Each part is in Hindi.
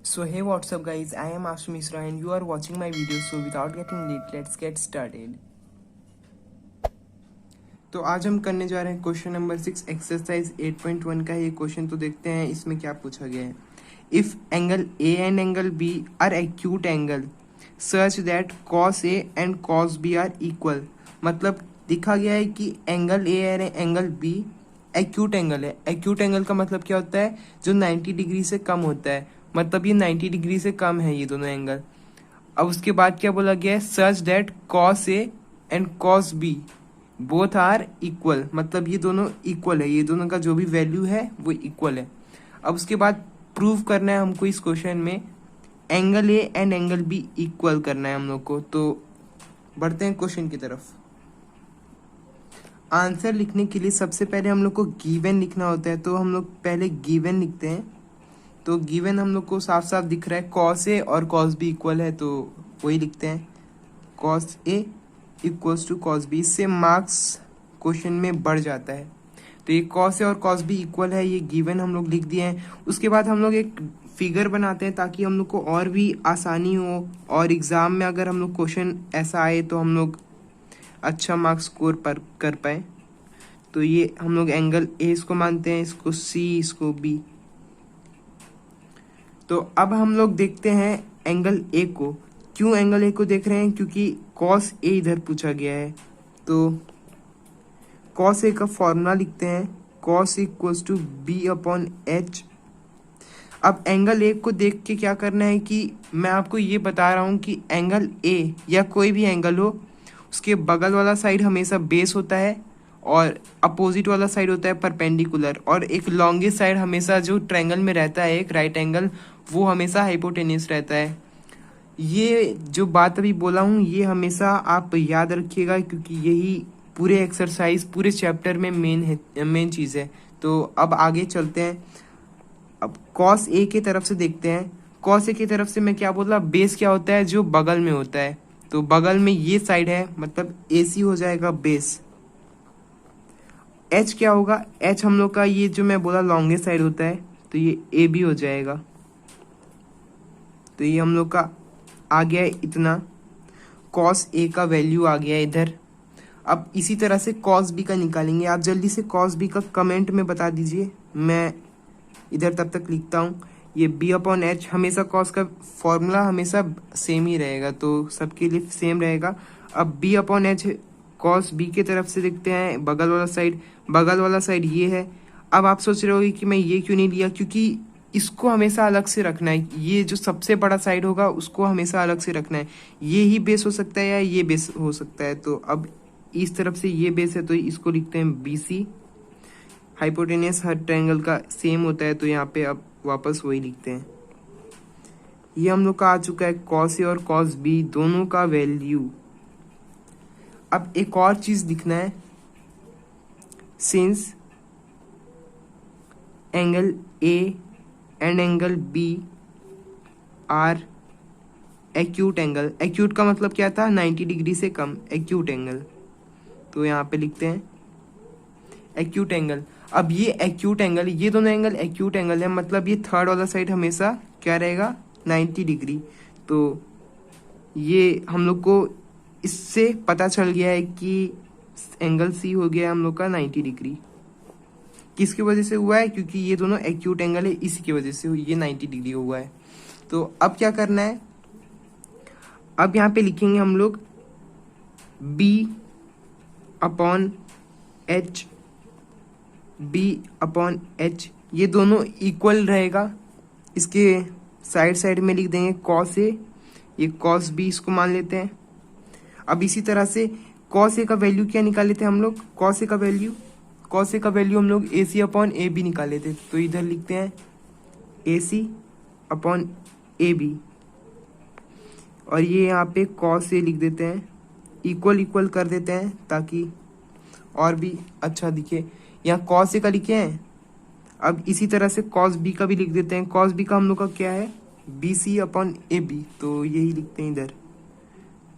So hey, what's up guys, I am Ashu Misra and you are watching my video. So without getting late, let's get started. तो आज हम करने जा रहे हैं क्वेश्चन नंबर 6 एक्सरसाइज 8.1 का ये क्वेश्चन। तो देखते हैं इसमें क्या पूछा गया है। If angle A and angle B are acute angle such that cos A and cos B are equal. मतलब दिखा गया है कि एंगल ए और एंगल बी एक्यूट एंगल है। एक्यूट एंगल का मतलब क्या होता है? जो 90 डिग्री से कम होता है। मतलब ये 90 डिग्री से कम है ये दोनों एंगल। अब उसके बाद क्या बोला गया है? Such that cos A and cos B both are equal. मतलब ये दोनों इक्वल है, ये दोनों का जो भी वैल्यू है वो इक्वल है। अब उसके बाद प्रूव करना है हमको इस क्वेश्चन में angle A and angle B equal करना है हम लोग को। तो बढ़ते हैं क्वेश्चन की तरफ। आंसर लिखने के लिए सबसे पहले हम लोग को गिवन लिखना होता है, तो हम लोग पहले गिवन लिखते हैं। तो गिवन हम लोग को साफ साफ दिख रहा है कॉस ए और कॉस बी इक्वल है, तो वही लिखते हैं cos A equals to cos B. इससे मार्क्स क्वेश्चन में बढ़ जाता है। तो ये कॉस ए और कॉस बी इक्वल है, ये गिवन हम लोग लिख दिए हैं। उसके बाद हम लोग एक फिगर बनाते हैं ताकि हम लोग को और भी आसानी हो, और एग्ज़ाम में अगर हम लोग क्वेश्चन ऐसा आए तो हम लोग अच्छा मार्क्स स्कोर पर कर पाए। तो ये हम लोग एंगल ए इसको मानते हैं, इसको सी, इसको बी। तो अब हम लोग देखते हैं एंगल ए को। क्यों एंगल ए को देख रहे हैं? क्योंकि कॉस ए इधर पूछा गया है। तो कॉस ए का फॉर्मूला लिखते हैं, cos equals to B upon H. अब एंगल ए को देख के क्या करना है कि मैं आपको ये बता रहा हूँ कि एंगल ए या कोई भी एंगल हो, उसके बगल वाला साइड हमेशा बेस होता है और अपोजिट वाला साइड होता है परपेंडिकुलर, और एक लॉन्गेस्ट साइड हमेशा जो ट्रायंगल में रहता है एक राइट एंगल, वो हमेशा हाइपोटेन्यूस रहता है। ये जो बात अभी बोला हूँ ये हमेशा आप याद रखिएगा, क्योंकि यही पूरे एक्सरसाइज पूरे चैप्टर में मेन चीज़ है। तो अब आगे चलते हैं। अब कॉस ए की तरफ से देखते हैं। कॉस ए की तरफ से मैं क्या बोला? बेस क्या होता है? जो बगल में होता है। तो बगल में ये साइड है, मतलब ए सी हो जाएगा बेस। एच क्या होगा? एच हम लोग का ये जो मैं बोला लॉन्गेस्ट साइड होता है, तो ये ए बी हो जाएगा। तो ये हम लोग का आ गया है इतना। कॉस ए का वैल्यू आ गया है इधर। अब इसी तरह से कॉस बी का निकालेंगे। आप जल्दी से कॉस बी का कमेंट में बता दीजिए, मैं इधर तब तक लिखता हूँ। ये बी अपॉन एच, हमेशा कॉस का फॉर्मूला हमेशा सेम ही रहेगा, तो सबके लिए सेम रहेगा। अब B upon H cos B की तरफ से देखते हैं बगल वाला साइड। बगल वाला साइड ये है। अब आप सोच रहे होगे कि मैं ये क्यों नहीं लिया, क्योंकि इसको हमेशा अलग से रखना है। ये जो सबसे बड़ा साइड होगा उसको हमेशा अलग से रखना है। ये ही बेस हो सकता है या ये बेस हो सकता है। तो अब इस तरफ से ये बेस है, तो इसको लिखते हैं बी सी। हाइपोटेनियस हर ट्रायंगल का सेम होता है, तो यहाँ पे अब वापस वही लिखते हैं। ये हम लोग का आ चुका है कॉस ए और कॉस बी दोनों का वैल्यू। अब एक और चीज दिखना है, since angle A and angle B are acute angle. Acute का मतलब क्या था? 90 डिग्री से कम, एक्यूट एंगल। तो यहाँ पे लिखते हैं एक्यूट एंगल। अब ये एक्यूट एंगल, ये दोनों एंगल एक्यूट एंगल है, मतलब ये थर्ड वाला साइड हमेशा क्या रहेगा? 90 डिग्री। तो ये हम लोग को इससे पता चल गया है कि एंगल सी हो गया हम लोग का 90 डिग्री। किसकी वजह से हुआ है? क्योंकि ये दोनों एक्यूट एंगल है, इसी की वजह से ये 90 डिग्री हुआ है। तो अब क्या करना है? अब यहाँ पे लिखेंगे हम लोग B upon H, B upon H, ये दोनों इक्वल रहेगा। इसके साइड साइड में लिख देंगे कॉस ए, ये कॉस बी इसको मान लेते हैं। अब इसी तरह से कॉस ए का वैल्यू क्या निकाल लेते हैं हम लोग? कॉस ए का वैल्यू हम लोग ए सी अपॉन ए बी निकाल लेते हैं। तो इधर लिखते हैं ए सी अपॉन ए बी, और ये यहाँ पे कॉस ए लिख देते हैं, इक्वल कर देते हैं ताकि और भी अच्छा दिखे। यहाँ कॉस ए का लिखे हैं। अब इसी तरह से कॉस बी का भी लिख देते हैं। कॉस बी का हम लोग का क्या है? B C upon A B, तो यही लिखते हैं इधर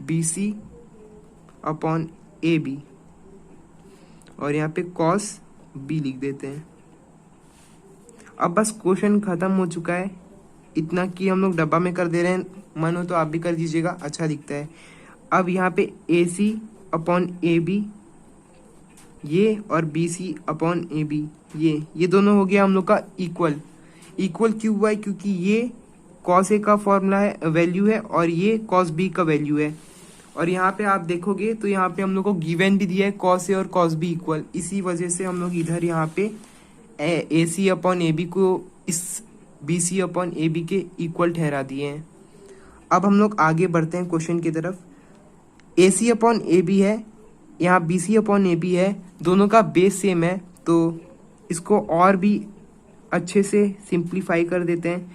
B C upon A B, और यहाँ पे कॉस बी लिख देते हैं। अब बस क्वेश्चन खत्म हो चुका है। इतना कि हम लोग डब्बा में कर दे रहे हैं, मन हो तो आप भी कर दीजिएगा, अच्छा दिखता है। अब यहाँ पे AC अपॉन AB ये और BC अपॉन AB ये दोनों हो गया हम लोग का इक्वल। इक्वल क्यों हुआ है? क्योंकि ये कॉस A का फॉर्मूला है, वैल्यू है, और ये कॉस B का वैल्यू है। और यहाँ पे आप देखोगे तो यहाँ पे हम लोग को गिवन भी दिया है कॉस A और कॉस B इक्वल, इसी वजह से हम लोग इधर यहाँ पे AC अपॉन AB को इस BC अपॉन AB के इक्वल ठहरा दिए हैं। अब हम लोग आगे बढ़ते हैं क्वेश्चन की तरफ। AC अपॉन AB है, यहाँ BC अपॉन AB है, दोनों का बेस सेम है, तो इसको और भी अच्छे से सिंप्लीफाई कर देते हैं।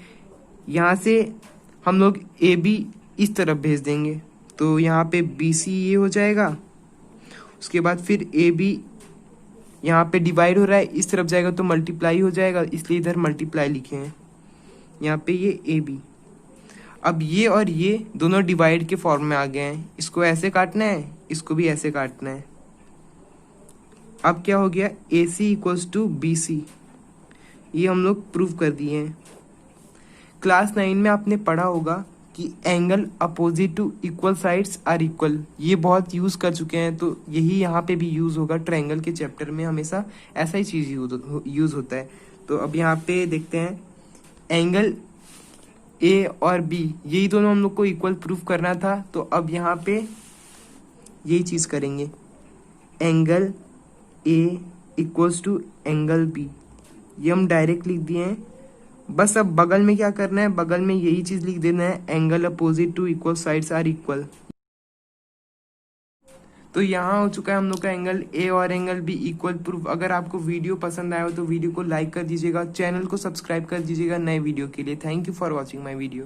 यहाँ से हम लोग AB इस तरफ भेज देंगे, तो यहाँ पे BC ये हो जाएगा, उसके बाद फिर AB यहाँ पे डिवाइड हो रहा है, इस तरफ जाएगा तो मल्टीप्लाई हो जाएगा, इसलिए इधर मल्टीप्लाई लिखे हैं, यहाँ पे ये AB। अब ये और ये दोनों डिवाइड के फॉर्म में आ गए हैं, इसको ऐसे काटना है, इसको भी ऐसे काटना है। अब क्या हो गया, AC इक्वल्स टू BC, ये हम लोग प्रूव कर दिए हैं। क्लास 9 में आपने पढ़ा होगा कि angle opposite to equal sides are equal, ये बहुत यूज़ कर चुके हैं, तो यही यहाँ पे भी यूज़ होगा। ट्रायंगल के चैप्टर में हमेशा ऐसा ही चीज़ यूज़ होता है। तो अब यहाँ पे देखते हैं, एंगल A और B यही दोनों हम लोग को इक्वल प्रूफ करना था, तो अब यहाँ पे यही चीज़ करेंगे, angle A equals to angle B, ये हम डायरेक्ट लिख दिए हैं। बस अब बगल में क्या करना है, बगल में यही चीज़ लिख देना है, angle opposite to equal sides are equal. तो यहाँ हो चुका है हम लोग का एंगल A और एंगल B इक्वल प्रूफ। अगर आपको वीडियो पसंद आया हो तो वीडियो को लाइक कर दीजिएगा, चैनल को सब्सक्राइब कर दीजिएगा नए वीडियो के लिए। Thank you for watching my video.